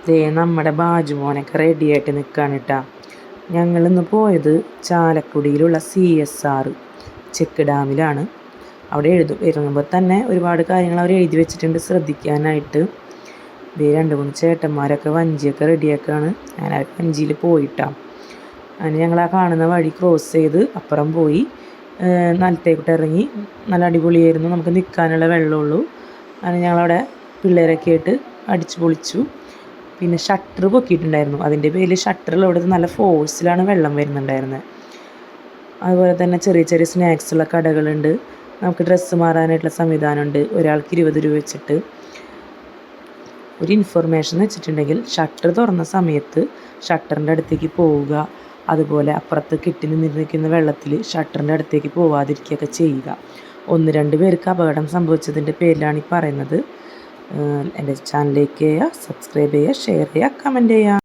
ദേ നമ്മുടെ ബാജുമോനൊക്കെ റെഡിയായിട്ട് നിൽക്കുകയാണ് കേട്ടോ. ഞങ്ങളിന്ന് പോയത് ചാലക്കുടിയിലുള്ള CSR ചെക്ക് ഡാമിലാണ്. അവിടെ ഇറങ്ങുമ്പോൾ തന്നെ ഒരുപാട് കാര്യങ്ങൾ അവർ എഴുതി വെച്ചിട്ടുണ്ട് ശ്രദ്ധിക്കാനായിട്ട്. ദേ 2-3 ചേട്ടന്മാരൊക്കെ വഞ്ചിയൊക്കെ റെഡിയാക്കുകയാണ്. ഞാൻ ആ വഞ്ചിയിൽ പോയിട്ടാണ്. അങ്ങനെ ഞങ്ങൾ ആ കാണുന്ന വഴി ക്രോസ് ചെയ്ത് അപ്പുറം പോയി നിലത്തേക്കിട്ട് ഇറങ്ങി. നല്ല അടിപൊളിയായിരുന്നു. നമുക്ക് നിൽക്കാനുള്ള വെള്ളമുള്ളൂ. അങ്ങനെ ഞങ്ങളവിടെ പിള്ളേരൊക്കെ ആയിട്ട് അടിച്ചു പൊളിച്ചു. പിന്നെ ഷട്ടർ പൊക്കിയിട്ടുണ്ടായിരുന്നു. അതിൻ്റെ പേരിൽ ഷട്ടറിലൂടെ നല്ല ഫോഴ്സിലാണ് വെള്ളം വരുന്നുണ്ടായിരുന്നത്. അതുപോലെ തന്നെ ചെറിയ ചെറിയ സ്നാക്സുള്ള കടകളുണ്ട്. നമുക്ക് ഡ്രസ്സ് മാറാനായിട്ടുള്ള സംവിധാനമുണ്ട്. ഒരാൾക്ക് 20 രൂപ വെച്ചിട്ട്. ഒരു ഇൻഫർമേഷൻ വെച്ചിട്ടുണ്ടെങ്കിൽ ഷട്ടർ തുറന്ന സമയത്ത് ഷട്ടറിൻ്റെ അടുത്തേക്ക് പോവുക, അതുപോലെ അപ്പുറത്ത് കെട്ടി നിന്നിരിക്കുന്ന വെള്ളത്തിൽ ഷട്ടറിൻ്റെ അടുത്തേക്ക് പോവാതിരിക്കുകയൊക്കെ ചെയ്യുക. 1-2 പേർക്ക് അപകടം സംഭവിച്ചതിൻ്റെ പേരിലാണ് ഈ പറയുന്നത്. എൻ്റെ ചാനലിലേക്ക് സബ്സ്ക്രൈബ് ചെയ്യുക, ഷെയർ ചെയ്യുക, കമൻറ്റ് ചെയ്യുക.